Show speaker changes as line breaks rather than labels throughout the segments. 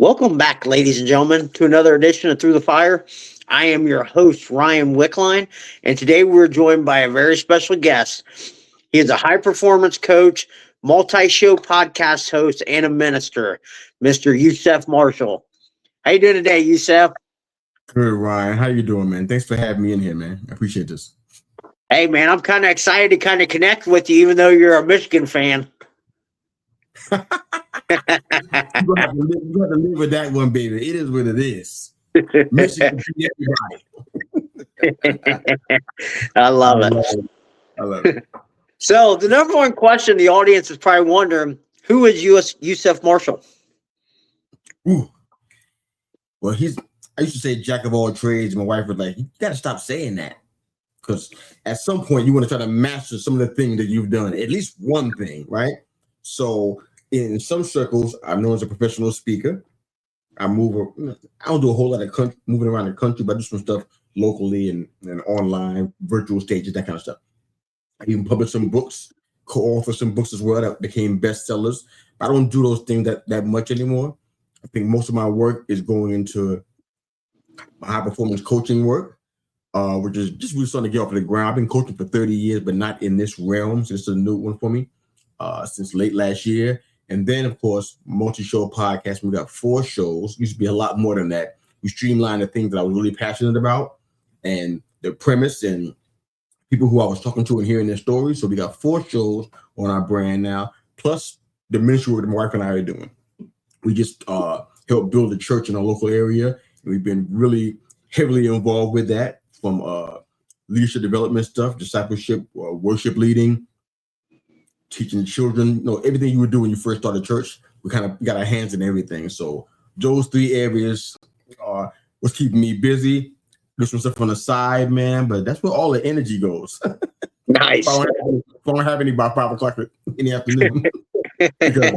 Welcome back, ladies and gentlemen, to another edition of Through the Fire. I am your host, Ryan Wickline, and today we're joined by a very special guest. He is a high performance coach, multi show podcast host, and a minister, Mr. Yusef Marshall. How you doing today, Yusef?
Good, Ryan. How you doing, man? Thanks for having me in here, man. I appreciate this.
Hey, man, I'm kind of excited to kind of connect with you, even though you're a Michigan fan.
You have to live with that one, baby. It is what it is. Michigan beat everybody.
I love it.
I love it.
So the number one question the audience is probably wondering, who is Yusef Marshall?
Ooh. Well, I used to say jack of all trades. My wife was like, you got to stop saying that. Because at some point, you want to try to master some of the things that you've done. At least one thing, right? So in some circles, I'm known as a professional speaker. I don't do a whole lot of moving around the country, but I do some stuff locally and online, virtual stages, that kind of stuff. I even published some books, co-authored some books as well that became bestsellers. I don't do those things that much anymore. I think most of my work is going into my high performance coaching work, which is just really starting to get off the ground. I've been coaching for 30 years, but not in this realm. So it's a new one for me since late last year. And then, of course, multi-show podcast. We got 4 shows. Used to be a lot more than that. We streamlined the things that I was really passionate about and the premise and people who I was talking to and hearing their stories. So we got 4 shows on our brand now, plus the ministry that my wife and I are doing. We just helped build a church in our local area. And we've been really heavily involved with that, from leadership development stuff, discipleship, worship leading, teaching children, everything you would do when you first started church. We kind of got our hands in everything. So those 3 areas was keeping me busy. Do some stuff on the side, man, but that's where all the energy goes.
Nice.
If I don't have any by 5 o'clock in the afternoon, because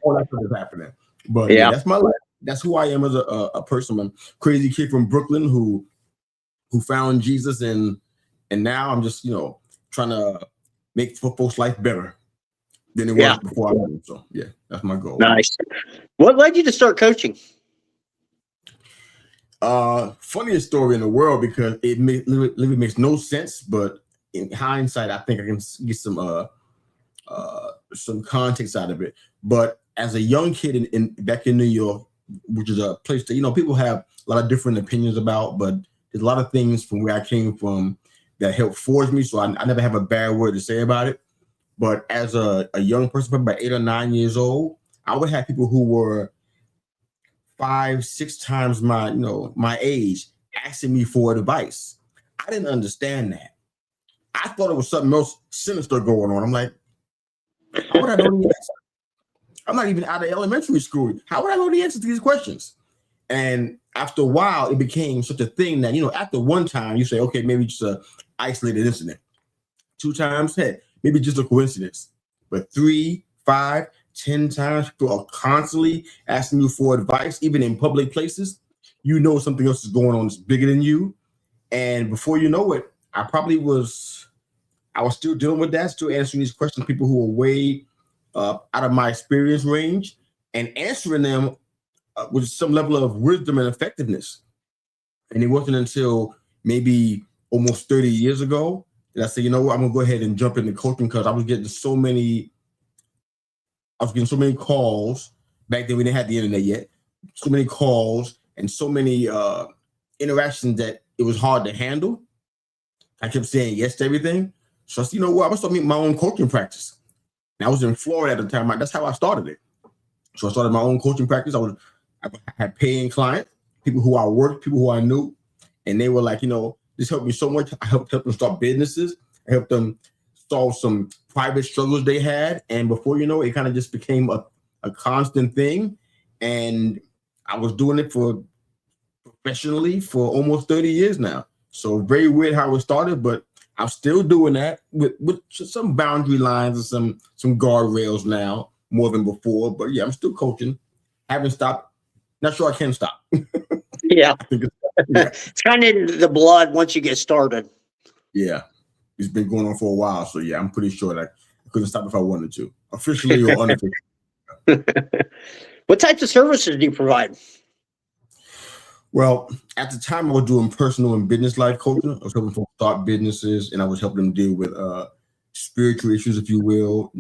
all that stuff is happening. But yeah, that's my life. That's who I am as a person. I'm a crazy kid from Brooklyn who found Jesus, and now I'm just trying to make folks' life better than it was before I met him. So yeah, that's my goal.
Nice. What led you to start coaching?
Funniest story in the world, because it literally makes no sense, but in hindsight, I think I can get some context out of it. But as a young kid back in New York, which is a place that people have a lot of different opinions about, but there's a lot of things from where I came from that helped forge me. So I never have a bad word to say about it. But as a young person, probably about 8 or 9 years old, I would have people who were 5, 6 times my age asking me for advice. I didn't understand that. I thought it was something else sinister going on. I'm like, how would I know the answer? I'm not even out of elementary school. How would I know the answer to these questions? And after a while, it became such a thing that, after one time you say, okay, maybe just an isolated incident. 2 times, hey, maybe just a coincidence. But 3, 5, 10 times, people are constantly asking you for advice, even in public places. Something else is going on that's bigger than you. And before you know it, I was still dealing with that, still answering these questions, people who were way out of my experience range, and answering them with some level of wisdom and effectiveness. And it wasn't until maybe almost 30 years ago that I said, I'm going to go ahead and jump into coaching, because I was getting so many calls. Back then we didn't have the internet yet. So many calls and so many interactions that it was hard to handle. I kept saying yes to everything. So I said, I'm going to start my own coaching practice. And I was in Florida at the time. That's how I started it. So I started my own coaching practice. I had paying clients, people who I worked, people who I knew. And they were like, this helped me so much. I helped them start businesses. I helped them solve some private struggles they had. And before you know it, kind of just became a constant thing. And I was doing it professionally for almost 30 years now. So very weird how it started, but I'm still doing that with some boundary lines and some guardrails now, more than before. But yeah, I'm still coaching. Haven't stopped. Not sure I can stop.
Yeah. It's kind of in the blood once you get started.
Yeah. It's been going on for a while. So yeah, I'm pretty sure that I couldn't stop if I wanted to. Officially or unofficially.
What types of services do you provide?
Well, at the time, I was doing personal and business life coaching. I was helping folks start businesses, and I was helping them deal with spiritual issues, if you will.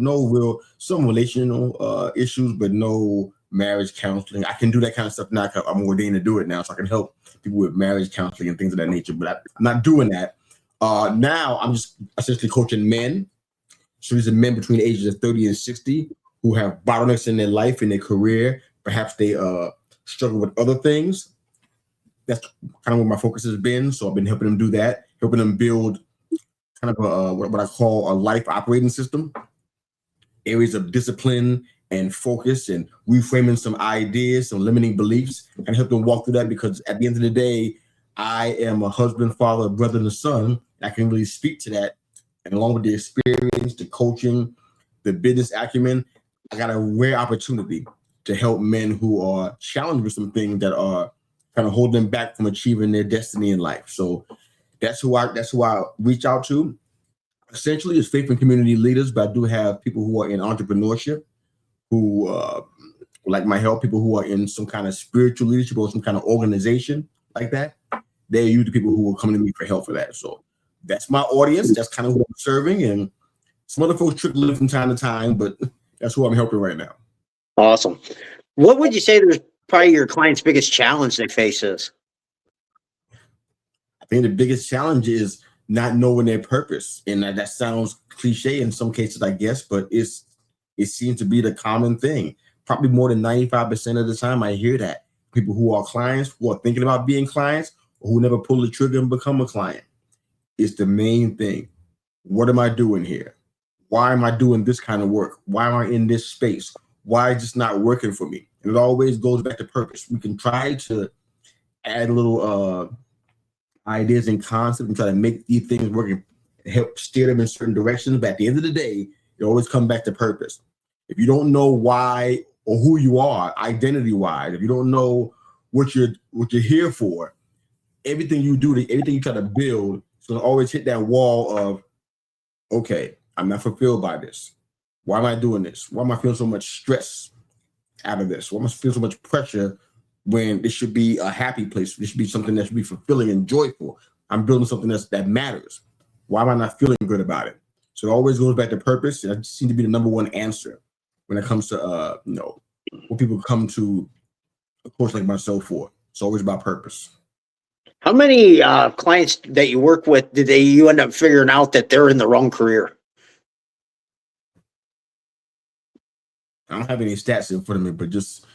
Some relational issues, but no marriage counseling. I can do that kind of stuff now. 'Cause I'm ordained to do it now, so I can help people with marriage counseling and things of that nature. But I'm not doing that. Now I'm just essentially coaching men. So these are men between the ages of 30 and 60 who have bottlenecks in their life, in their career. Perhaps they struggle with other things. That's kind of where my focus has been. So I've been helping them do that, helping them build kind of what I call a life operating system, areas of discipline and focus, and reframing some ideas, some limiting beliefs, and help them walk through that. Because at the end of the day, I am a husband, father, brother, and a son. I can really speak to that. And along with the experience, the coaching, the business acumen, I got a rare opportunity to help men who are challenged with some things that are kind of hold them back from achieving their destiny in life. So that's who I reach out to. Essentially, it's faith and community leaders, but I do have people who are in entrepreneurship, who like my help, people who are in some kind of spiritual leadership or some kind of organization like that. They're usually people who will come to me for help for that. So that's my audience. That's kind of who I'm serving, and some other folks trickle in from time to time, but that's who I'm helping right now.
Awesome. What would you say there's probably your client's biggest challenge they face is?
I think the biggest challenge is not knowing their purpose. And that sounds cliche in some cases, I guess, but it seems to be the common thing. Probably more than 95% of the time I hear that. People who are clients, who are thinking about being clients, or who never pull the trigger and become a client. It's the main thing. What am I doing here? Why am I doing this kind of work? Why am I in this space? Why is this not working for me? And it always goes back to purpose. We can try to add little ideas and concepts and try to make these things work and help steer them in certain directions. But at the end of the day, it always comes back to purpose. If you don't know why or who you are, identity-wise, if you don't know what you're here for, everything you do, everything you try to build, it's going to always hit that wall of, okay, I'm not fulfilled by this. Why am I doing this? Why am I feeling so much stress out of this? Why am I feeling so much pressure when this should be a happy place? This should be something that should be fulfilling and joyful. I'm building something that matters. Why am I not feeling good about it? So it always goes back to purpose. And that seems to be the number one answer when it comes to what people come to a coach like myself for. It's always about purpose.
How many clients that you work with you end up figuring out that they're in the wrong career?
I don't have any stats in front of me, but just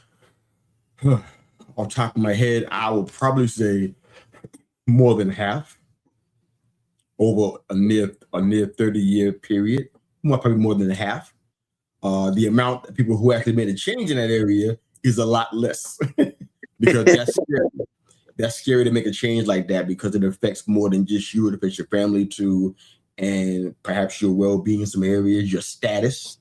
off top of my head, I would probably say more than half over a near 30-year period. Probably more than half. The amount of people who actually made a change in that area is a lot less because that's scary. That's scary to make a change like that because it affects more than just you. It affects your family too, and perhaps your well-being in some areas, your status.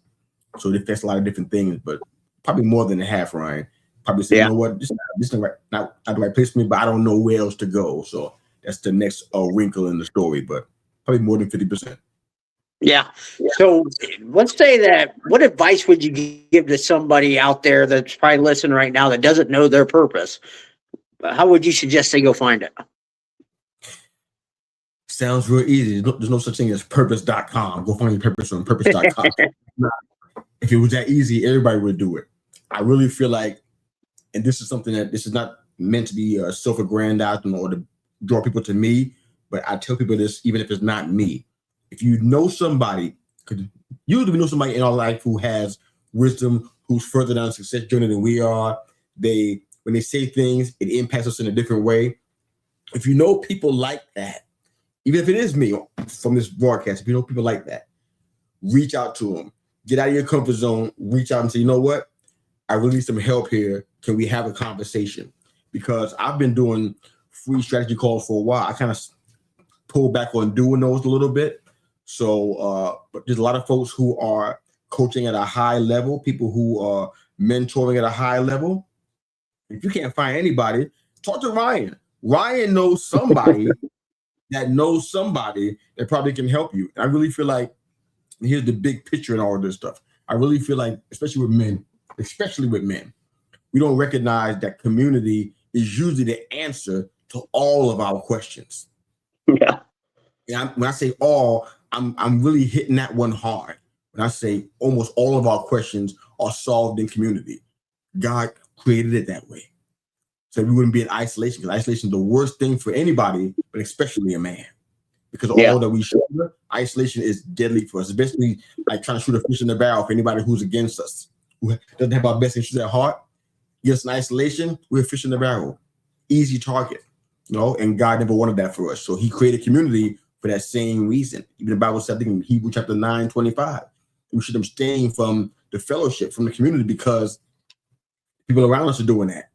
So it affects a lot of different things, but probably more than half, Ryan. Probably say, You know what, this is not the right place for me, but I don't know where else to go. So that's the next wrinkle in the story, but probably more than 50%.
Yeah. So let's say that, what advice would you give to somebody out there that's probably listening right now that doesn't know their purpose? How would you suggest they go find it?
Sounds real easy. There's no such thing as purpose.com. Go find your purpose on purpose.com. If it was that easy, everybody would do it. I really feel like, and this is something that this is not meant to be self-aggrandizing or to draw people to me, but I tell people this even if it's not me. If you know somebody, because usually we know somebody in our life who has wisdom, who's further down the success journey than we are, when they say things, it impacts us in a different way. If you know people like that, even if it is me from this broadcast, if you know people like that, reach out to them. Get out of your comfort zone, reach out and say, you know what? I really need some help here. Can we have a conversation? Because I've been doing free strategy calls for a while. I kind of pulled back on doing those a little bit. So, but there's a lot of folks who are coaching at a high level, people who are mentoring at a high level. If you can't find anybody, talk to Ryan. Ryan knows somebody that probably can help you. And I really feel like, and here's the big picture in all of this stuff. I really feel like, especially with men, we don't recognize that community is usually the answer to all of our questions.
Yeah.
And when I say all, I'm really hitting that one hard. When I say almost all of our questions are solved in community. God created it that way. So we wouldn't be in isolation, because isolation is the worst thing for anybody, but especially a man. Because all that we shoulder, isolation is deadly for us. It's basically like trying to shoot a fish in the barrel for anybody who's against us, who doesn't have our best interests at heart. Yes, in isolation, we're a fish in the barrel. Easy target, and God never wanted that for us. So he created community for that same reason. Even the Bible said in Hebrews chapter 9:25, we should abstain from the fellowship, from the community, because people around us are doing that.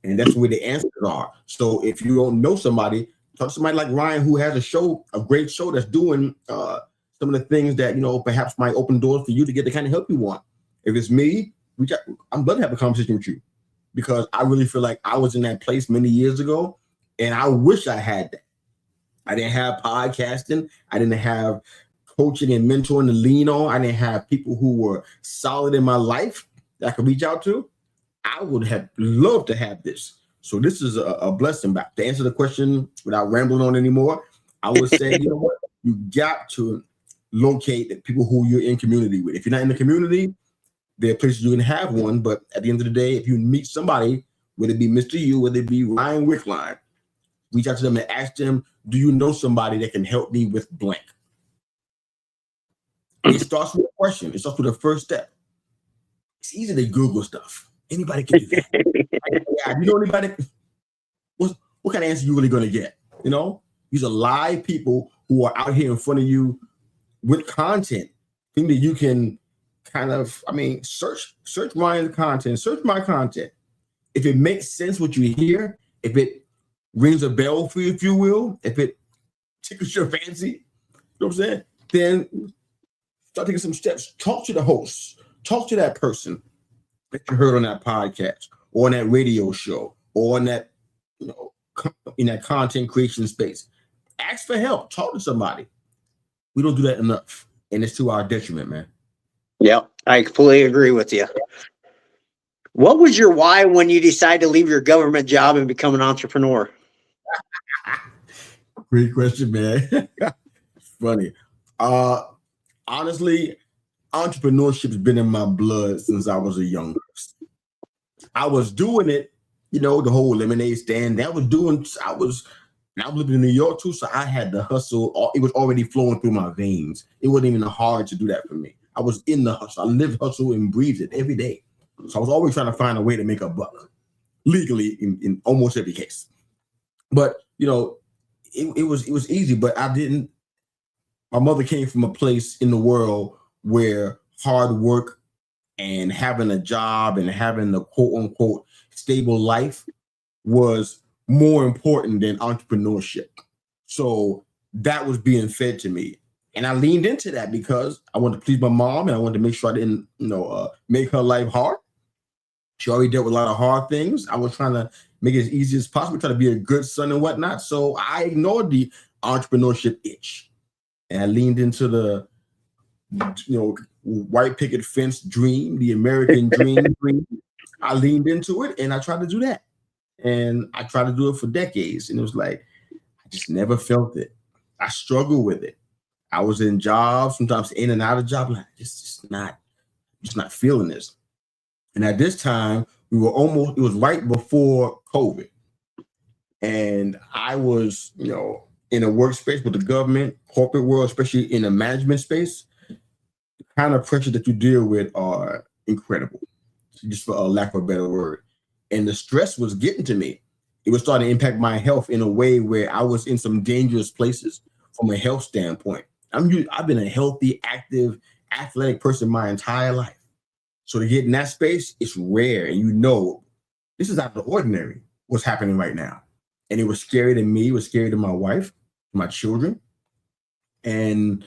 And that's where the answers are. So if you don't know somebody, talk to somebody like Ryan, who has a great show that's doing some of the things that, perhaps might open doors for you to get the kind of help you want. If it's me, I'm going to have a conversation with you, because I really feel like I was in that place many years ago, and I wish I had that. I didn't have podcasting. I didn't have coaching and mentoring to lean on. I didn't have people who were solid in my life that I could reach out to. I would have loved to have this. So this is a blessing. Back to answer the question without rambling on anymore, I would say, you know what? You got to locate the people who you're in community with. If you're not in the community, there are places you can have one. But at the end of the day, if you meet somebody, whether it be Mr. U, whether it be Ryan Wickline, reach out to them and ask them, do you know somebody that can help me with blank? It starts with a question. It starts with the first step. It's easy to Google stuff. Anybody can do that. You know anybody? What kind of answer you really going to get? These are live people who are out here in front of you with content. Thing that you can kind of, search Ryan's content, search my content. If it makes sense what you hear, if it rings a bell for you, if you will, if it tickles your fancy, you know what I'm saying? Then start taking some steps. Talk to the host. Talk to that person that you heard on that podcast, or on that radio show, or on that, in that content creation space. Ask for help. Talk to somebody. We don't do that enough, and it's to our detriment, man.
Yeah, I completely agree with you. What was your why when you decided to leave your government job and become an entrepreneur?
Great question, man. It's funny. Honestly, entrepreneurship's been in my blood since I was a young person. I was doing it, the whole lemonade stand. I was living in New York too, so I had the hustle. It was already flowing through my veins. It wasn't even hard to do that for me. I was in the hustle. I lived hustle and breathed it every day. So I was always trying to find a way to make a buck legally in almost every case. But it was easy, but I didn't. My mother came from a place in the world where hard work and having a job and having the quote unquote stable life was more important than entrepreneurship. So that was being fed to me. And I leaned into that because I wanted to please my mom, and I wanted to make sure I didn't, make her life hard. She already dealt with a lot of hard things. I was trying to make it as easy as possible, try to be a good son and whatnot. So I ignored the entrepreneurship itch, and I leaned into the, white picket fence dream, the American dream. I leaned into it, and I tried to do that. And I tried to do it for decades. And it was like, I just never felt it. I struggled with it. I was in jobs, sometimes in and out of jobs, like just not feeling this. And at this time, it was right before COVID. And I was, in a workspace with the government, corporate world, especially in the management space. The kind of pressure that you deal with are incredible, just for a lack of a better word. And the stress was getting to me. It was starting to impact my health in a way where I was in some dangerous places from a health standpoint. I've been a healthy, active, athletic person my entire life. So to get in that space, it's rare. And this is out of the ordinary, what's happening right now. And it was scary to me. It was scary to my wife, my children. And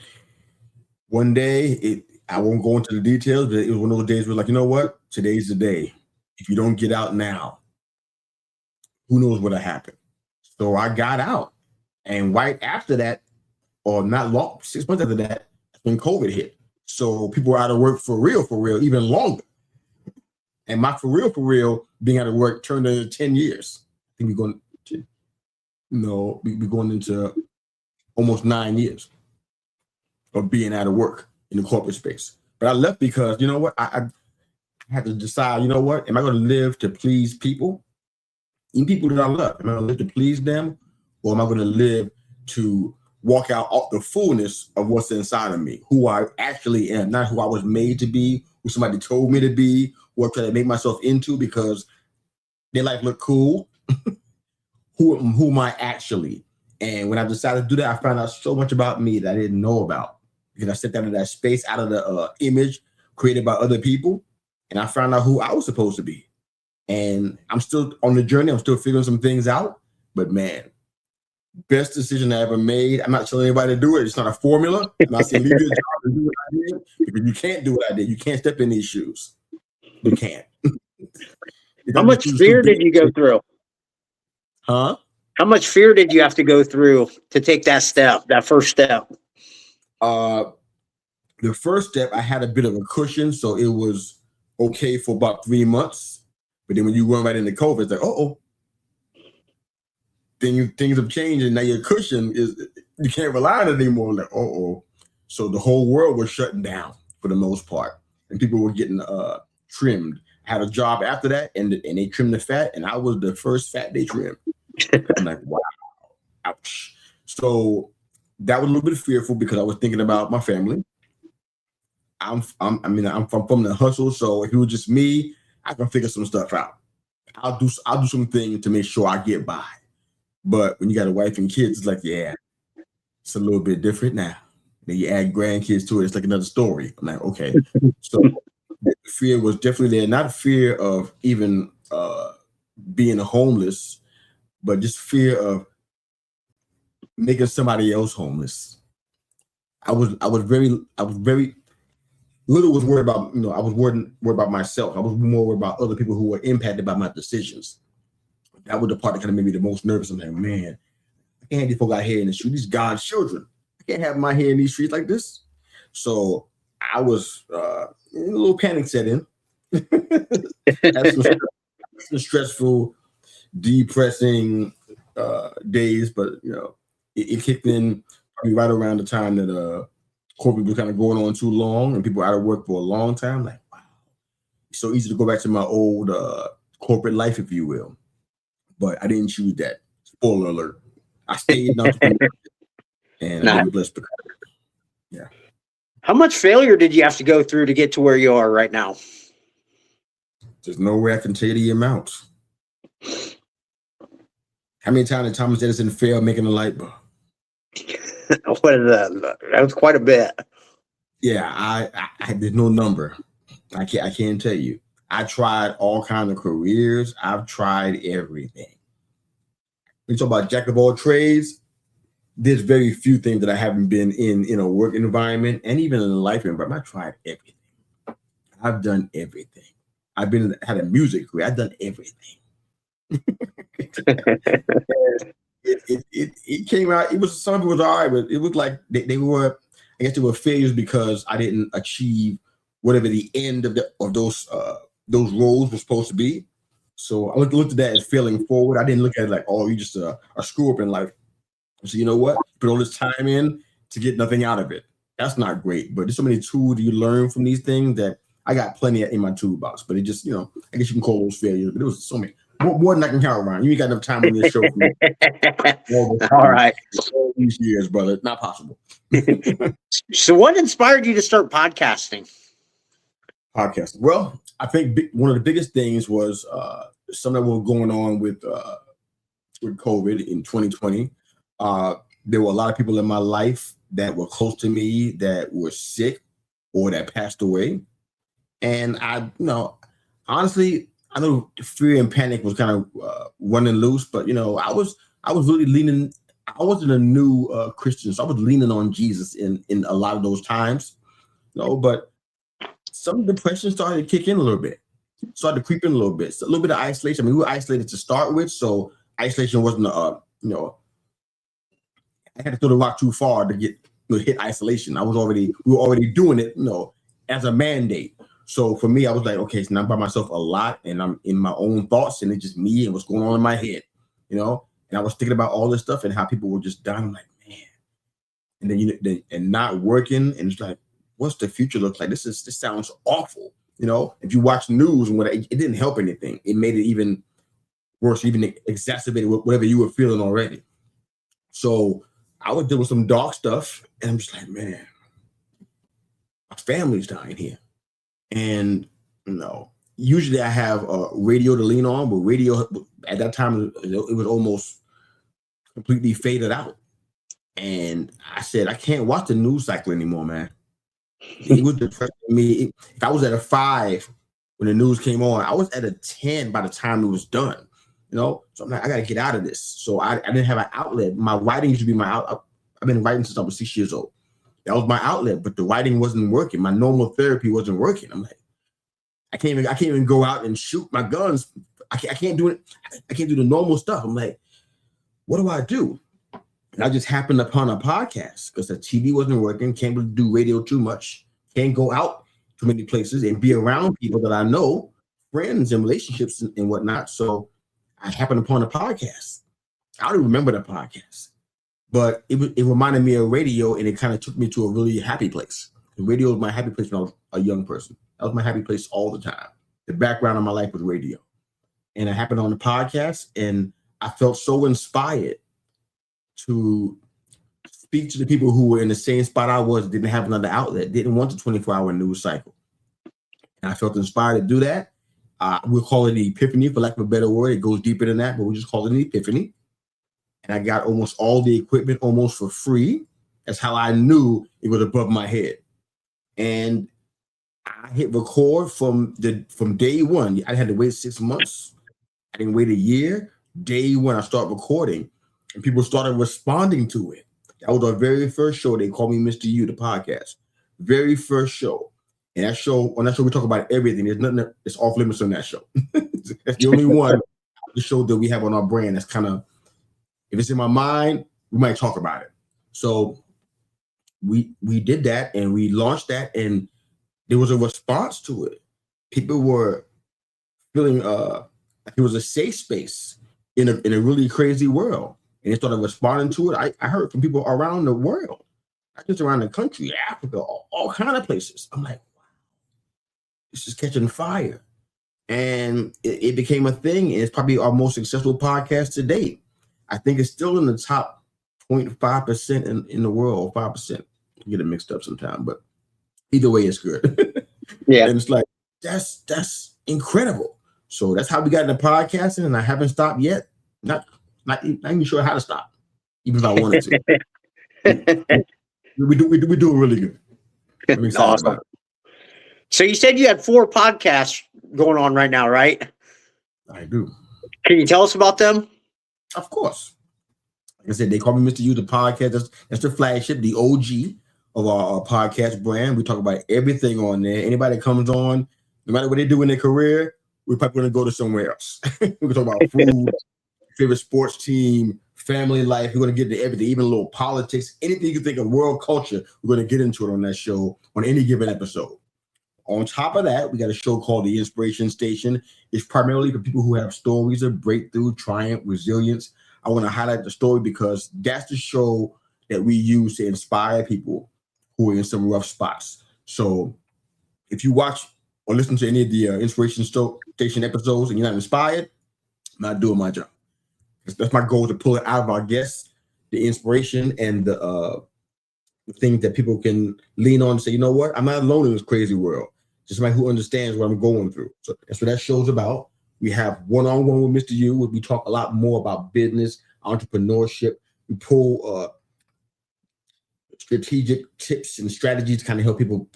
one day, I won't go into the details, but it was one of those days where like, you know what? Today's the day. If you don't get out now, who knows what'll happen? So I got out. And right after that, or not long, 6 months after that, that's when COVID hit. So people were out of work for real, even longer. And my for real, being out of work turned into 10 years. I think we're going into almost 9 years of being out of work in the corporate space. But I left because, you know what, I had to decide, you know what, am I going to live to please people? Even people that I love, am I going to live to please them? Or am I going to live to walk out all the fullness of what's inside of me, who I actually am, not who I was made to be, who somebody told me to be, or try to make myself into because their life look cool. Who am I actually? And when I decided to do that, I found out so much about me that I didn't know about because I stepped out of that space, out of the image created by other people, and I found out who I was supposed to be. And I'm still on the journey. I'm still figuring some things out. But man, best decision I ever made. I'm not telling anybody to do it. It's not a formula. I'm not saying leave your job and do what I did because you can't do what I did. You can't step in these shoes. You can't.
How much fear did you go through?
Huh?
How much fear did you have to go through to take that step, that first step?
The first step, I had a bit of a cushion, so it was okay for about 3 months. But then when you run right into COVID, it's like, things have changed, and now your cushion you can't rely on it anymore. Like, so the whole world was shutting down for the most part, and people were getting trimmed. I had a job after that, and they trimmed the fat, and I was the first fat they trimmed. I'm like, wow, ouch. So that was a little bit fearful because I was thinking about my family. I'm from the hustle, so if it was just me, I can figure some stuff out. I'll do something to make sure I get by. But when you got a wife and kids, it's like, yeah, it's a little bit different now. Then you add grandkids to it, it's like another story. I'm like, okay. So the fear was definitely there. Not a fear of even being homeless, but just fear of making somebody else homeless. I was very little was worried about, I was worried about myself. I was more worried about other people who were impacted by my decisions. That was the part that kind of made me the most nervous. I'm like, man, I can't have these folks out here in the street. These God's children. I can't have my hair in these streets like this. So I was a little panic set in. Had some stressful, depressing days, but it kicked in probably right around the time that COVID was kind of going on too long and people were out of work for a long time. Like, wow, it's so easy to go back to my old corporate life, if you will. But I didn't choose that. Spoiler alert. I stayed in entrepreneurship and I've been blessed because of it. Yeah.
How much failure did you have to go through to get to where you are right now?
There's no way I can tell you the amount. How many times did Thomas Edison fail making a light bulb?
What is that? That was quite a bit.
Yeah, I there's no number. I can't tell you. I tried all kinds of careers. I've tried everything. When you talk about jack of all trades, there's very few things that I haven't been in a work environment and even in a life environment. I've tried everything. I've done everything. I've had a music career. I've done everything. It came out. Some of it was all right, but it was like they were. I guess they were failures because I didn't achieve whatever the end of those roles was supposed to be. So I looked at that as failing forward. I didn't look at it like, oh, you just a screw up in life. So you know what? Put all this time in to get nothing out of it. That's not great. But there's so many tools you learn from these things that I got plenty in my toolbox. But it just, I guess you can call those failures. But it was so many. More than I can count around. You ain't got enough time on your show for me.
All right.
All these years, brother. Not possible.
So what inspired you to start podcasting?
Well, I think one of the biggest things was something that was going on with COVID in 2020. There were a lot of people in my life that were close to me that were sick or that passed away. And honestly, I know fear and panic was kind of running loose, but I was really leaning. I wasn't a new Christian, so I was leaning on Jesus in a lot of those times. But some depression started to kick in a little bit, started to creep in a little bit. So a little bit of isolation. I mean, we were isolated to start with, so isolation wasn't I had to throw the rock too far to hit isolation. We were already doing it, as a mandate. So for me, I was like, okay, so now I'm by myself a lot, and I'm in my own thoughts, and it's just me and what's going on in my head, you know. And I was thinking about all this stuff and how people were just dying. I'm like, man. And then and not working, and it's like, what's the future look like? This sounds awful, you know. If you watch news and it didn't help anything. It made it even worse, even exacerbated whatever you were feeling already. So I was dealing with some dark stuff, and I'm just like, man, my family's dying here. And usually I have a radio to lean on, but radio at that time it was almost completely faded out. And I said, I can't watch the news cycle anymore, man. It was depressing me. If I was at a 5 when the news came on, I was at a 10 by the time it was done. You know, so I'm like, I got to get out of this. So I didn't have an outlet. My writing used to be my outlet. I've been writing since I was 6 years old. That was my outlet, but the writing wasn't working. My normal therapy wasn't working. I'm like, I can't even go out and shoot my guns. I can't do it. I can't do the normal stuff. I'm like, what do I do? And I just happened upon a podcast because the TV wasn't working. Can't really do radio too much. Can't go out too many places and be around people that I know, friends and relationships and whatnot. So I happened upon a podcast. I don't even remember the podcast, but it reminded me of radio, and it kind of took me to a really happy place. The radio was my happy place when I was a young person. That was my happy place all the time. The background of my life was radio. And it happened on the podcast, and I felt so inspired to speak to the people who were in the same spot I was, didn't have another outlet, didn't want the 24-hour news cycle. And I felt inspired to do that. We'll call it an epiphany, for lack of a better word. It goes deeper than that, but we just call it an epiphany. And I got almost all the equipment almost for free. That's how I knew it was above my head. And I hit record from day one. I had to wait 6 months. I didn't wait a year. Day one, I started recording, and people started responding to it. That was our very first show. They called me Mr. U, the podcast. Very first show. And on that show, we talk about everything. There's nothing that's off limits on that show. That's the only one, the show that we have on our brand. That's kind of, if it's in my mind, we might talk about it. So we did that, and we launched that, and there was a response to it. People were feeling like it was a safe space in a really crazy world, and they started responding to it. I heard from people around the world, not just around the country, Africa, all kind of places. I'm like, wow, this is catching fire. And it became a thing, and it's probably our most successful podcast to date. I think it's still in the top 0.5% in the world, 5%. I get it mixed up sometimes, but either way, it's good.
Yeah.
And it's like, that's incredible. So that's how we got into podcasting, and I haven't stopped yet. Not even sure how to stop, even if I wanted to. We're doing really good. I'm excited
Awesome.
about it.
So you said you had 4 podcasts going on right now, right?
I do.
Can you tell us about them?
Of course. Like I said, they call me Mr. U, the podcast. That's the flagship, the OG of our podcast brand. We talk about everything on there. Anybody that comes on, no matter what they do in their career, we're probably going to go to somewhere else. We're going to talk about food, favorite sports team, family life. We're going to get into everything, even a little politics, anything you can think of, world culture. We're going to get into it on that show on any given episode. On top of that, we got a show called The Inspiration Station. It's primarily for people who have stories of breakthrough, triumph, resilience. I want to highlight the story because that's the show that we use to inspire people who are in some rough spots. So if you watch or listen to any of the Inspiration Station episodes and you're not inspired, I'm not doing my job. That's my goal, to pull it out of our guests, the inspiration and the things that people can lean on and say, you know what, I'm not alone in this crazy world. Just somebody who understands what I'm going through. So that's what that show's about. We have one-on-one with Mr. U, where we talk a lot more about business, entrepreneurship. We pull strategic tips and strategies to kind of help people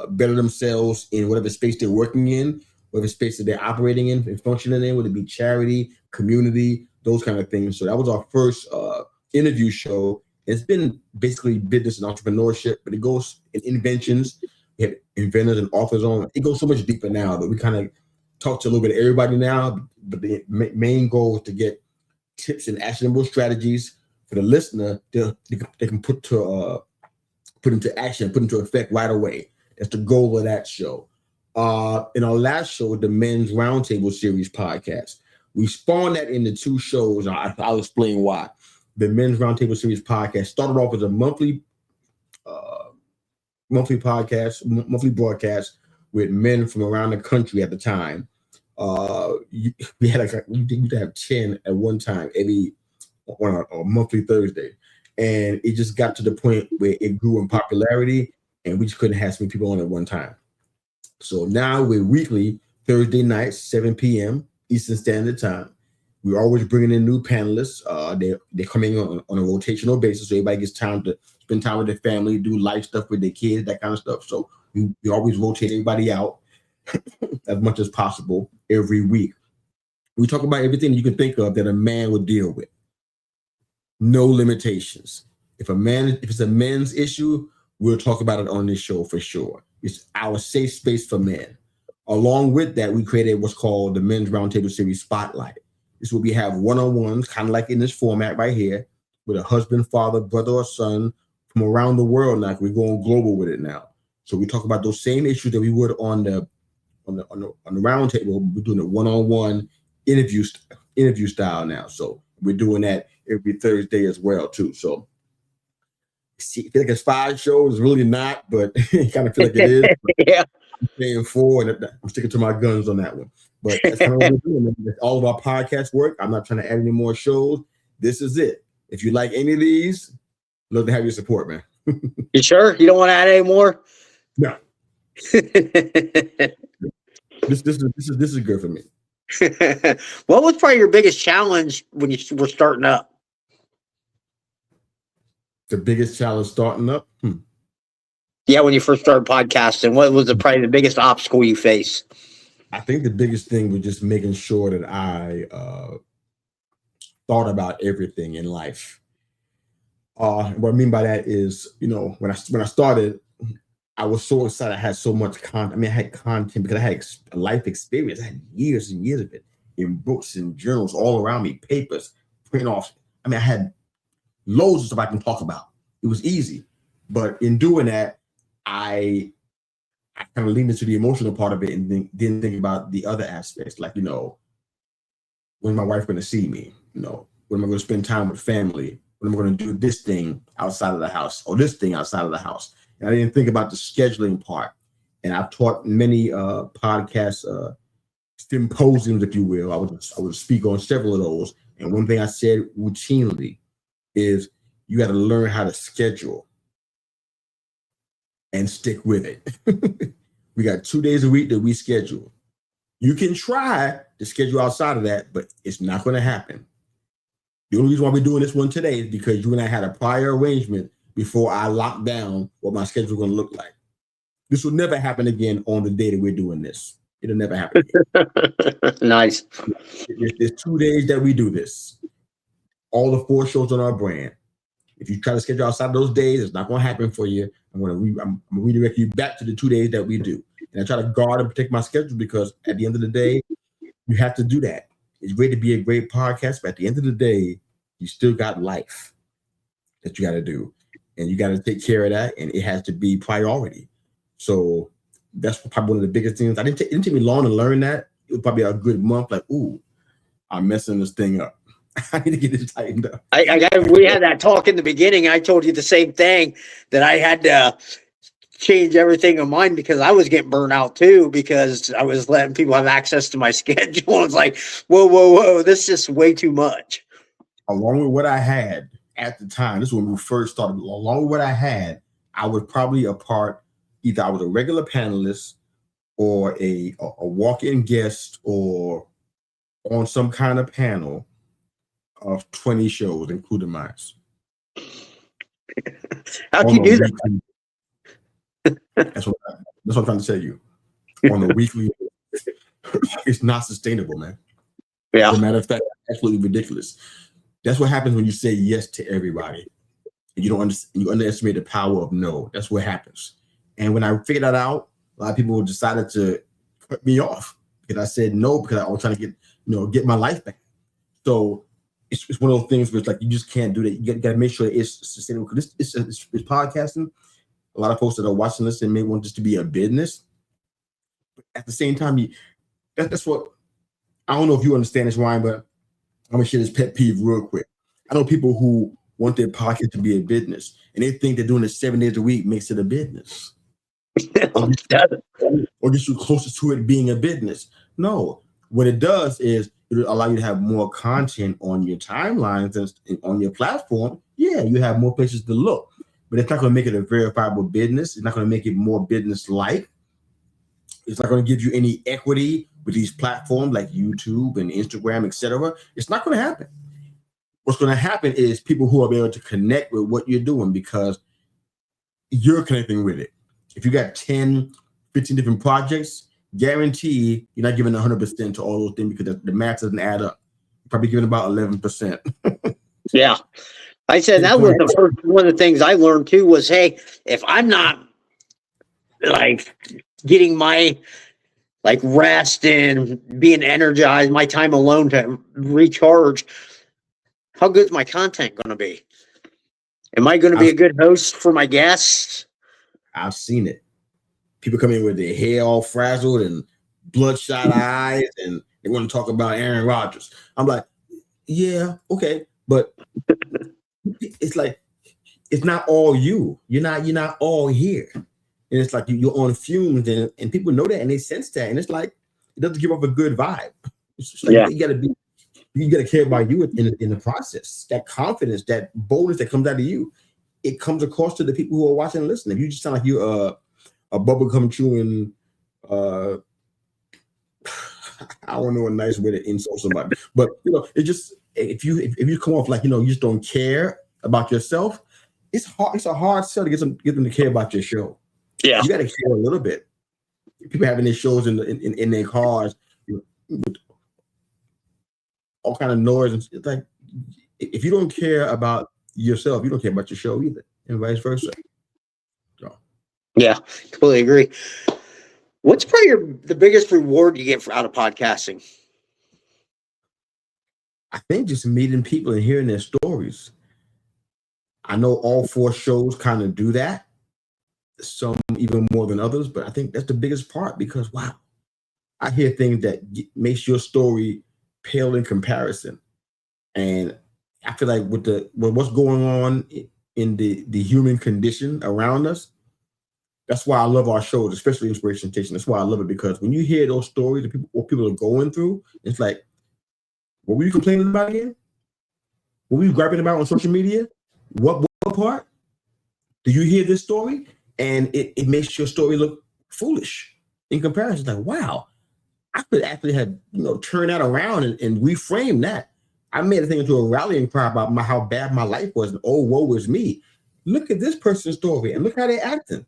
better themselves in whatever space they're working in, whatever space that they're operating in and functioning in, whether it be charity, community, those kind of things. So that was our first interview show. It's been basically business and entrepreneurship, but it goes in inventions. We have inventors and authors on. It goes so much deeper now, but we kind of talk to a little bit of everybody now. But the main goal is to get tips and actionable strategies for the listener they can put into action, put into effect right away. That's the goal of that show. In our last show, the Men's Roundtable Series podcast, we spawned that into 2 shows. I'll explain why. The Men's Roundtable Series podcast started off as a monthly broadcast with men from around the country at the time. We had we used to have 10 at one time on a monthly Thursday, and it just got to the point where it grew in popularity, and we just couldn't have so many people on at one time. So now we're weekly Thursday nights, 7 p.m. Eastern Standard Time. We're always bringing in new panelists. They're coming on a rotational basis, so everybody gets time to spend time with their family, do life stuff with their kids, that kind of stuff. So we always rotate everybody out as much as possible every week. We talk about everything you can think of that a man would deal with. No limitations. If it's a men's issue, we'll talk about it on this show for sure. It's our safe space for men. Along with that, we created what's called the Men's Roundtable Series Spotlight. This is where we have one-on-ones, kind of like in this format right here, with a husband, father, brother, or son from around the world. Now we're going global with it now. So we talk about those same issues that we would on the roundtable. We're doing a one-on-one interview style now. So we're doing that every Thursday as well too. So I feel like it's 5 shows. It's really not, but I kind of feel like it is.
Yeah.
I'm staying 4, and I'm sticking to my guns on that one. But that's kind of what we're doing. That's all of our podcast work. I'm not trying to add any more shows. This is it. If you like any of these, love to have your support, man.
You sure you don't want to add any more?
No. This is good for me.
What was probably your biggest challenge when you were starting up?
The biggest challenge starting up?
Yeah, when you first started podcasting, what was probably the biggest obstacle you face?
I think the biggest thing was just making sure that I thought about everything in life. What I mean by that is, when I started, I was so excited. I had so much content. I mean, I had content because I had a life experience. I had years and years of it in books and journals all around me, papers, print offs. I mean, I had loads of stuff I can talk about. It was easy. But in doing that, I kind of leaned into the emotional part of it and didn't think about the other aspects. Like, when's my wife going to see me? When am I going to spend time with family? When am I going to do this thing outside of the house or this thing outside of the house? And I didn't think about the scheduling part. And I've taught many podcast symposiums, if you will. I would speak on several of those. And one thing I said routinely is you got to learn how to schedule and stick with it. We got 2 days a week that we schedule. You can try to schedule outside of that, but it's not going to happen. The only reason why we're doing this one today is because you and I had a prior arrangement before I locked down what my schedule is going to look like. This will never happen again on the day that we're doing this. It'll never happen again.
Nice.
There's 2 days that we do this. All the 4 shows on our brand. If you try to schedule outside those days, it's not going to happen for you. I'm going to redirect you back to the 2 days that we do. And I try to guard and protect my schedule because at the end of the day, you have to do that. It's great to be a great podcast, but at the end of the day, you still got life that you got to do. And you got to take care of that, and it has to be priority. So that's probably one of the biggest things. It didn't take me long to learn that. It was probably a good month, like, ooh, I'm messing this thing up. I need to get this tightened up.
We had that talk in the beginning. I told you the same thing, that I had to change everything in mine because I was getting burnt out too, because I was letting people have access to my schedule. It's like, whoa, this is way too much.
Along with what I had at the time, this is when we first started, along with what I had, I was probably either I was a regular panelist or a walk-in guest or on some kind of panel of 20 shows, including mine.
How'd you do that?
That's what I'm trying to tell you. On a weekly, it's not sustainable, man.
Yeah.
As a matter of fact, absolutely ridiculous. That's what happens when you say yes to everybody. And you underestimate the power of no. That's what happens. And when I figured that out, a lot of people decided to cut me off because I said no, because I was trying to get my life back. So it's one of those things where it's like you just can't do that. You got to make sure it's sustainable. Because it's podcasting. A lot of folks that are watching this and may want this to be a business. At the same time, that's what I don't know if you understand this, Ryan, but I'm gonna share this pet peeve real quick. I know people who want their podcast to be a business, and they think that doing it 7 days a week makes it a business, or gets you closer to it being a business. No, what it does is it'll allow you to have more content on your timelines and on your platform. Yeah, you have more places to look, but it's not going to make it a verifiable business. It's not going to make it more business-like. It's not going to give you any equity with these platforms like YouTube and Instagram, etc. It's not going to happen. What's going to happen is people who are able to connect with what you're doing because you're connecting with it. If you got 10, 15 different projects, guarantee you're not giving 100% to all those things because the math doesn't add up. You're probably giving about 11%.
Yeah. I said that was the first one of the things I learned too was, hey, if I'm not like getting my like rest and being energized, my time alone to recharge, how good is my content going to be? Am I going to be a good host for my guests?
I've seen it. People come in with their hair all frazzled and bloodshot eyes, and they want to talk about Aaron Rodgers. I'm like, yeah, okay, but it's like it's not all you. You're not all here, and it's like you're on fumes, and people know that and they sense that, and it's like it doesn't give off a good vibe. It's just like you gotta care about you in the process. That confidence, that boldness that comes out of you, it comes across to the people who are watching and listening. If you just sound like you're a bubblegum chewing, I don't know a nice way to insult somebody, but it just if you come off like you just don't care about yourself, it's hard. It's a hard sell to get them to care about your show.
Yeah,
you got to care a little bit. People having their shows in their cars, with all kind of noise, and it's like if you don't care about yourself, you don't care about your show either, and vice versa. So.
Yeah, completely agree. What's probably the biggest reward you get out of podcasting?
I think just meeting people and hearing their stories. I know all 4 shows kind of do that, some even more than others, but I think that's the biggest part because, wow, I hear things that makes your story pale in comparison. And I feel like with what's going on in the human condition around us, that's why I love our shows, especially Inspiration Station. That's why I love it, because when you hear those stories of what people are going through, it's like, what were you complaining about again? What were you griping about on social media? What part? Do you hear this story? And it makes your story look foolish in comparison. It's like, wow, I could actually have turned that around and reframe that. I made a thing into a rallying cry about how bad my life was, and oh, woe is me. Look at this person's story and look how they're acting.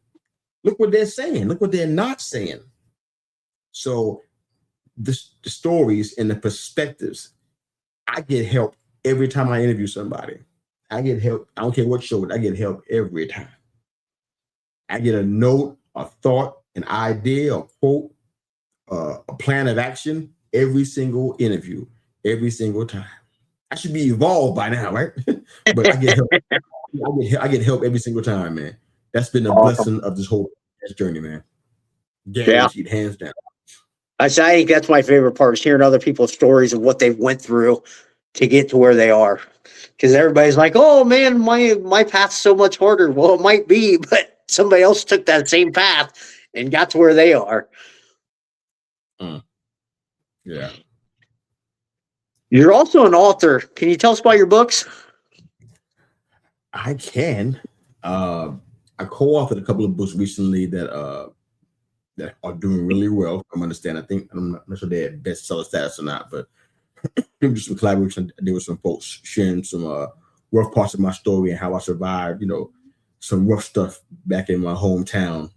Look what they're saying. Look what they're not saying. So the stories and the perspectives, I get help every time I interview somebody. I get help. I don't care what show it. I get help every time. I get a note, a thought, an idea, a quote, a plan of action every single interview, every single time. I should be evolved by now, right? But I get help. I get help every single time, man. That's been a blessing of this whole journey, man. Guaranteed, hands down.
I think that's my favorite part, is hearing other people's stories of what they've went through to get to where they are. Because everybody's like, oh man, my path's so much harder. Well, it might be, but somebody else took that same path and got to where they are.
Yeah.
You're also an author. Can you tell us about your books?
I can. I co-authored a couple of books recently that are doing really well. I'm not sure they're bestseller status or not, but there was some collaboration. There were some folks sharing some rough parts of my story and how I survived, some rough stuff back in my hometown.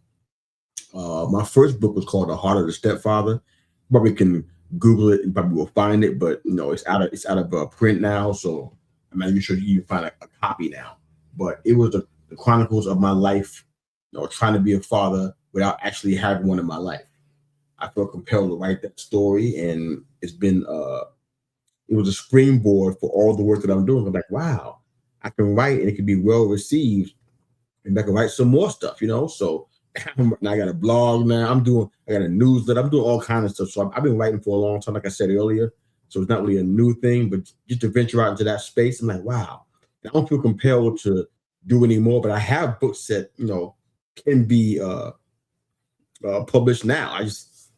My first book was called The Heart of the Stepfather. You probably can Google it and probably will find it, but it's out of print now, so I'm not even sure you can find a copy now. But it was the chronicles of my life, trying to be a father without actually having one in my life. I felt compelled to write that story, and it's been it was a springboard for all the work that I'm doing. I'm like, wow, I can write and it can be well received, and I can write some more stuff, So I got a blog now. I got a newsletter. I'm doing all kinds of stuff. So I've been writing for a long time, like I said earlier. So it's not really a new thing, but just to venture out into that space, I'm like, wow. I don't feel compelled to do anymore, but I have books that, can be published now. I just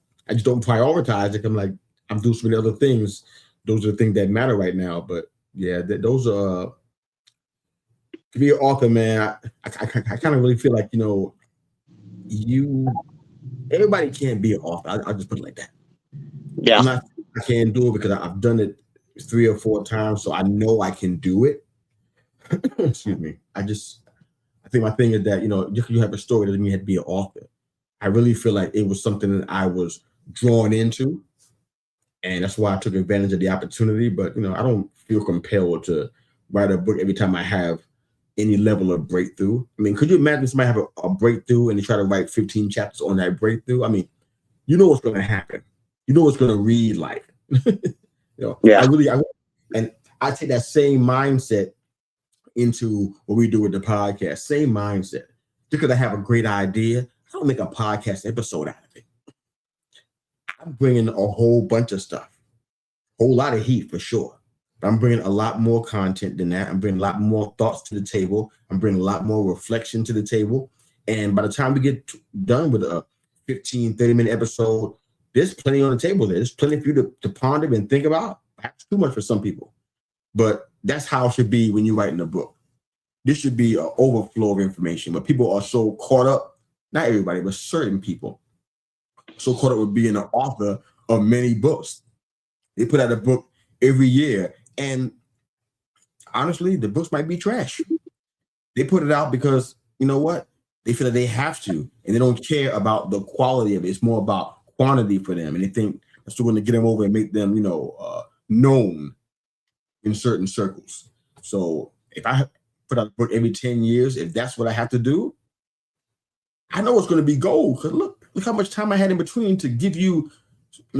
don't prioritize it. I'm like, I'm doing so many other things. Those are the things that matter right now. But yeah, those are, to be an author, man, I kind of really feel like, everybody can't be an author. I'll just put it like that.
Yeah.
I'm not, I can't do it because I've done it 3 or 4 times, so I know I can do it. Excuse me. I think my thing is that, you have a story doesn't mean you have to be an author. I really feel like it was something that I was drawn into, and that's why I took advantage of the opportunity. But, I don't feel compelled to write a book every time I have any level of breakthrough. I mean, could you imagine somebody have a breakthrough and they try to write 15 chapters on that breakthrough? I mean, you know what's going to happen. You know what's going to read like.
Yeah.
I take that same mindset into what we do with the podcast. Same mindset. Just because I have a great idea, I don't make a podcast episode out of it. I'm bringing a whole bunch of stuff, a whole lot of heat for sure. But I'm bringing a lot more content than that. I'm bringing a lot more thoughts to the table. I'm bringing a lot more reflection to the table. And by the time we get done with a 15, 30-minute episode, there's plenty on the table there. There's plenty for you to ponder and think about. Perhaps too much for some people. But that's how it should be when you're writing a book. This should be an overflow of information. But people are so caught up, not everybody, but certain people, so caught up with being an author of many books. They put out a book every year. And honestly, the books might be trash. They put it out because, you know what? They feel that they have to. And they don't care about the quality of it. It's more about quantity for them. And they think that's going to get them over and make them, known in certain circles. So if I put out a book every 10 years, if that's what I have to do, I know it's going to be gold. Because look how much time I had in between to give you,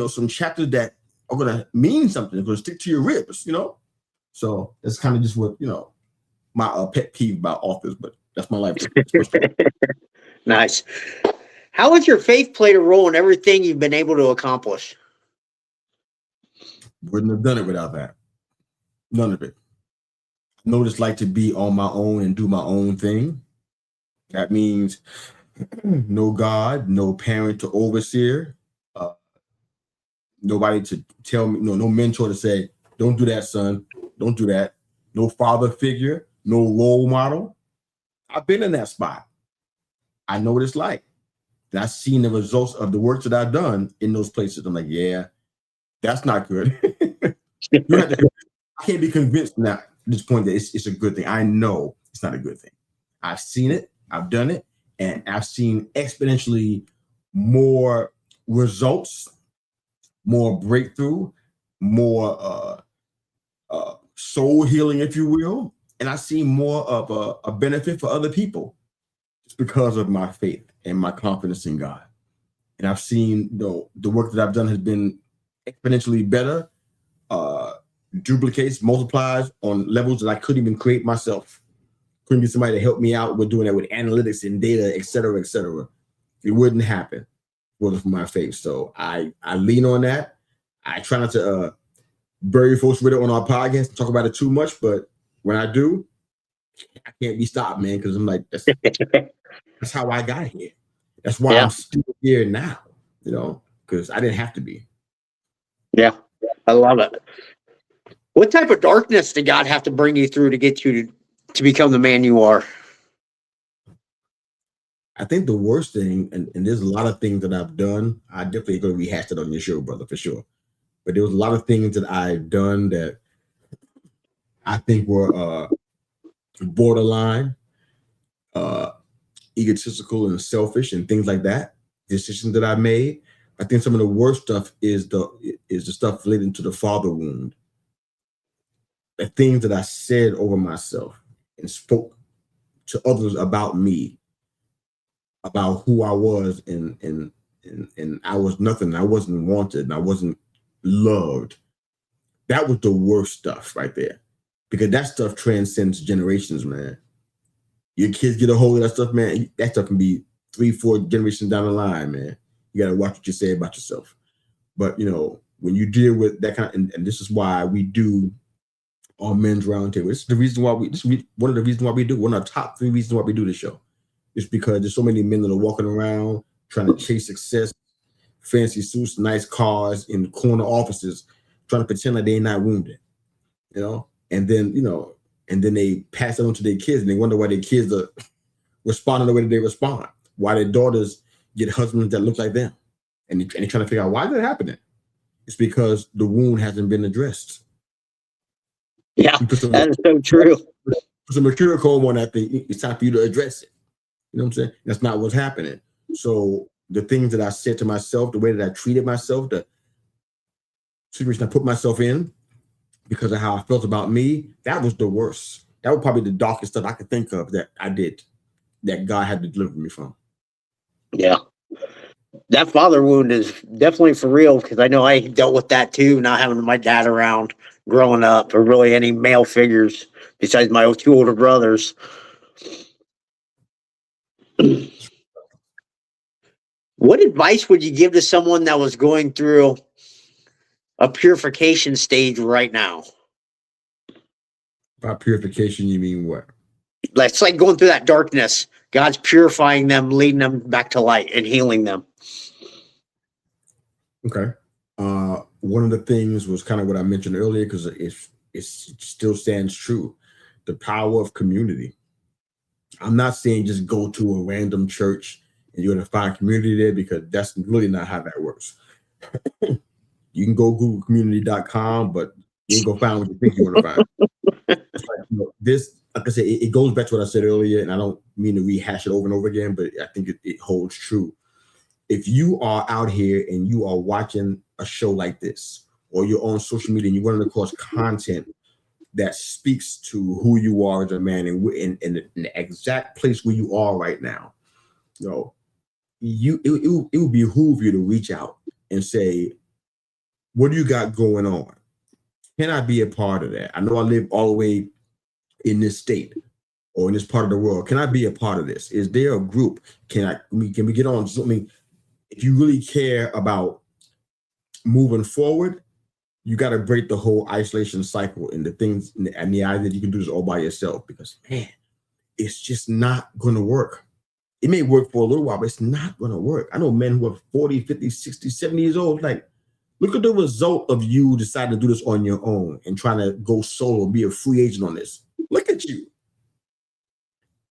some chapters that are going to mean something. They're going to stick to your ribs, So that's kind of just what, my pet peeve about authors, but that's my life.
Nice. How has your faith played a role in everything you've been able to accomplish?
Wouldn't have done it without that. None of it. I know what it's like to be on my own and do my own thing. That means no God, no parent to overseer, nobody to tell me, no mentor to say, don't do that, son. Don't do that. No father figure, no role model. I've been in that spot. I know what it's like. And I've seen the results of the work that I've done in those places. I'm like, yeah, that's not good. I can't be convinced now at this point that it's a good thing. I know it's not a good thing. I've seen it, I've done it, and I've seen exponentially more results, more breakthrough, more soul healing, if you will. And I see more of a benefit for other people just because of my faith and my confidence in God. And I've seen the work that I've done has been exponentially better, duplicates, multiplies on levels that I couldn't even create myself. Couldn't get somebody to help me out with doing that with analytics and data, et cetera, et cetera. It wouldn't happen for my faith. So I lean on that. I try not to bury folks with it on our podcast and talk about it too much, but when I do, I can't be stopped, man, because I'm like, that's how I got here. That's why I'm still here now, because I didn't have to be.
Yeah, I love it. What type of darkness did God have to bring you through to get you to become the man you are?
I think the worst thing, and there's a lot of things that I've done, I definitely going to rehash it on your show, brother, for sure. But there was a lot of things that I've done that I think were borderline, egotistical and selfish and things like that. Decisions that I made. I think some of the worst stuff is the stuff related to the father wound. The things that I said over myself and spoke to others about me, about who I was, and I was nothing. I wasn't wanted, and I wasn't loved. That was the worst stuff right there, because that stuff transcends generations, man. Your kids get a hold of that stuff, man. That stuff can be 3-4 generations down the line, man. You got to watch what you say about yourself. But, when you deal with that kind of, and this is why we do our men's roundtable. This is the reason why one of the reasons why we do, one of the top 3 reasons why we do the show. It's because there's so many men that are walking around trying to chase success, fancy suits, nice cars in corner offices, trying to pretend like they're not wounded, and then they pass it on to their kids and they wonder why their kids are responding the way that they respond, why their daughters get husbands that look like them. And they're trying to figure out why is that happening. It's because the wound hasn't been addressed.
Yeah, that is so true.
Put some mature comb on that thing. It's time for you to address it. You know what I'm saying? That's not what's happening. So the things that I said to myself, the way that I treated myself, the situation I put myself in because of how I felt about me, that was the worst. That was probably the darkest stuff I could think of that I did, that God had to deliver me from.
Yeah. That father wound is definitely for real, because I know I dealt with that too, not having my dad around growing up, or really any male figures besides my 2 older brothers. What advice would you give to someone that was going through a purification stage right now?
By purification, you mean what?
It's like going through that darkness. God's purifying them, leading them back to light and healing them.
Okay. One of the things was kind of what I mentioned earlier, because it still stands true. The power of community. I'm not saying just go to a random church and you're going to find community there, because that's really not how that works. You can go Google community.com, but you ain't going to find what you think you want to find. It's like, like I said, it goes back to what I said earlier, and I don't mean to rehash it over and over again, but I think it holds true. If you are out here and you are watching a show like this, or you're on social media and you're running across content that speaks to who you are as a man, and in the exact place where you are right now, it would behoove you to reach out and say, what do you got going on? Can I be a part of that? I know I live all the way in this state or in this part of the world. Can I be a part of this? Is there a group? Can we get on? I mean, if you really care about moving forward, you got to break the whole isolation cycle and the things and the idea that you can do this all by yourself, because, man, it's just not going to work. It may work for a little while, but it's not going to work. I know men who are 40, 50, 60, 70 years old, like, look at the result of you deciding to do this on your own and trying to go solo and be a free agent on this. Look at you.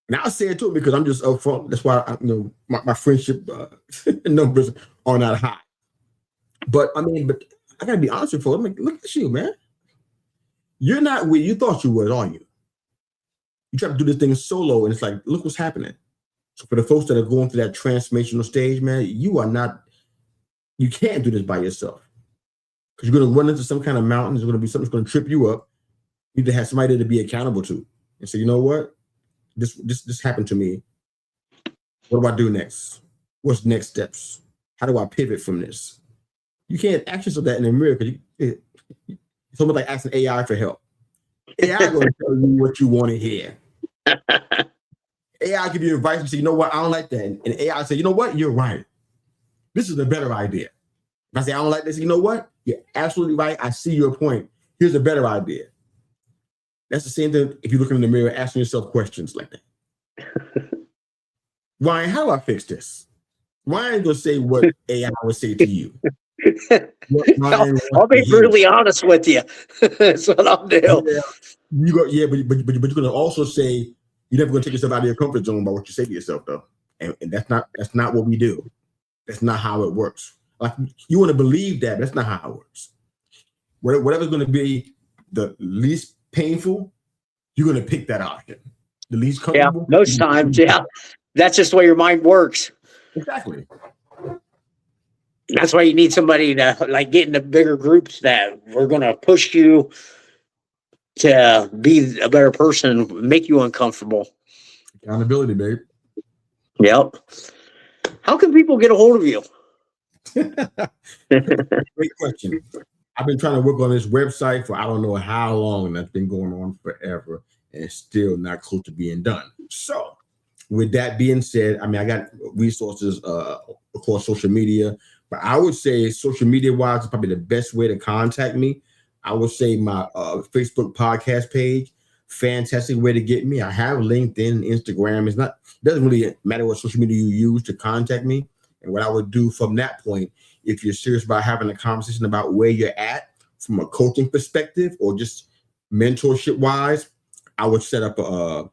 And I'll say it too, because I'm just upfront. That's why my friendship numbers are not high. But I gotta be honest with you. I'm like, look at you, man. You're not where you thought you were, are you? You try to do this thing solo, and it's like, look what's happening. So for the folks that are going through that transformational stage, man, you can't do this by yourself, because you're going to run into some kind of mountain. There's going to be something that's going to trip you up. You need to have somebody to be accountable to and say, you know what? This happened to me. What do I do next? What's next steps? How do I pivot from this? You can't ask yourself that in the mirror, because it's almost like asking AI for help. AI is going to tell you what you want to hear. AI give you advice and say, you know what? I don't like that. And AI say, you know what? You're right. This is a better idea. If I say, I don't like this, you know what? You're absolutely right. I see your point. Here's a better idea. That's the same thing if you look in the mirror asking yourself questions like that. Ryan, how do I fix this? Ryan going to say what AI would say to you.
I'll be brutally honest with you. That's what I'll do.
But you're going to also say, you're never going to take yourself out of your comfort zone by what you say to yourself, though. And that's not what we do. That's not how it works. Like, you want to believe that, but that's not how it works. Whatever's going to be the least painful, you're going to pick that option. The least comfortable.
Yeah, most times, yeah. That's just the way your mind works.
Exactly.
That's why you need somebody to get into bigger groups that are going to push you to be a better person, make you uncomfortable.
Accountability, babe.
Yep. How can people get a hold of you?
Great question. I've been trying to work on this website for I don't know how long, and that's been going on forever, and it's still not close to being done. So with that being said, I mean, I got resources across social media, but I would say social media wise is probably the best way to contact me. I would say my Facebook podcast page, fantastic way to get me. I have LinkedIn, Instagram. It doesn't really matter what social media you use to contact me. And what I would do from that point, if you're serious about having a conversation about where you're at from a coaching perspective or just mentorship wise, I would set up a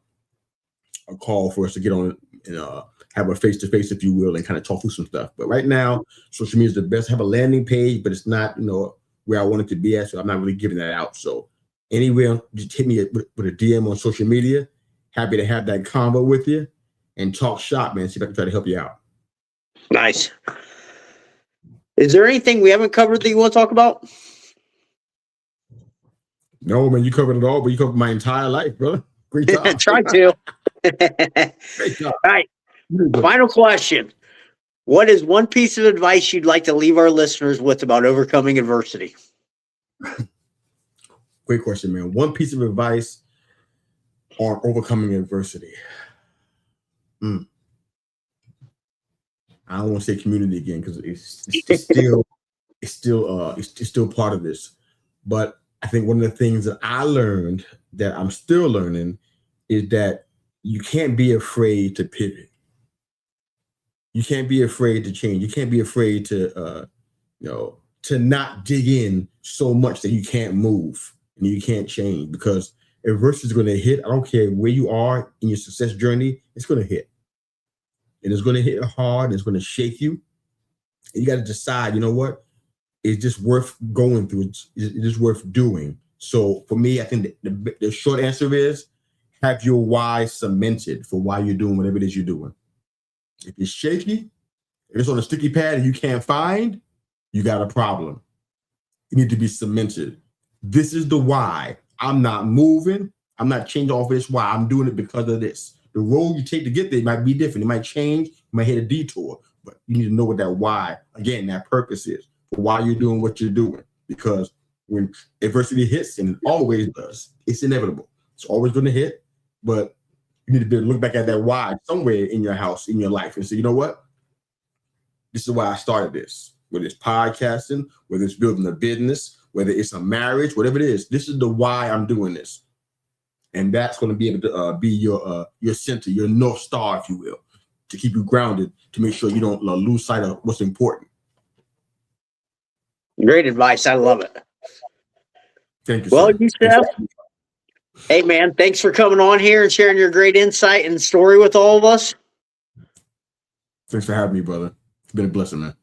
call for us to get on and have a face-to-face, if you will, and kind of talk through some stuff. But right now, social media is the best. I have a landing page, but it's not, where I want it to be at, so I'm not really giving that out. So anywhere, just hit me with a DM on social media. Happy to have that convo with you and talk shop, man. See if I can try to help you out.
Nice. Is there anything we haven't covered that you want to talk about?
No, man, you covered it all, but you covered my entire life, brother. Great job.
Try to.
Great job.
All right. Final question. What is one piece of advice you'd like to leave our listeners with about overcoming adversity?
Great question, man. One piece of advice on overcoming adversity. I don't want to say community again because it's still part of this. But I think one of the things that I learned that I'm still learning is that you can't be afraid to pivot. You can't be afraid to change. You can't be afraid to not dig in so much that you can't move and you can't change, because adversity is going to hit. I don't care where you are in your success journey, it's going to hit. And it's going to hit hard. It's going to shake you. And you got to decide, you know what? It's just worth going through. It's just worth doing. So for me, I think the short answer is have your why cemented for why you're doing whatever it is you're doing. If it's shaky, if it's on a sticky pad and you can't find, you got a problem. You need to be cemented. This is the why. I'm not moving. I'm not changing off this why. I'm doing it because of this. The road you take to get there might be different. It might change. You might hit a detour. But you need to know what that why, again, that purpose is. For why you're doing what you're doing. Because when adversity hits, and it always does, it's inevitable. It's always going to hit. But you need to be able to look back at that why somewhere in your house, in your life, and say, you know what? This is why I started this. Whether it's podcasting, whether it's building a business, whether it's a marriage, whatever it is, this is the why I'm doing this. And that's going to be able to be your center, your North Star, if you will, to keep you grounded, to make sure you don't lose sight of what's important.
Great advice. I love it.
Thank you.
Well,
sir.
Yusef, hey, man, thanks for coming on here and sharing your great insight and story with all of us.
Thanks for having me, brother. It's been a blessing, man.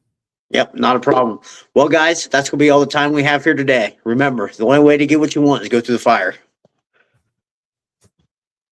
Yep, not a problem. Well, guys, that's going to be all the time we have here today. Remember, the only way to get what you want is go through the fire.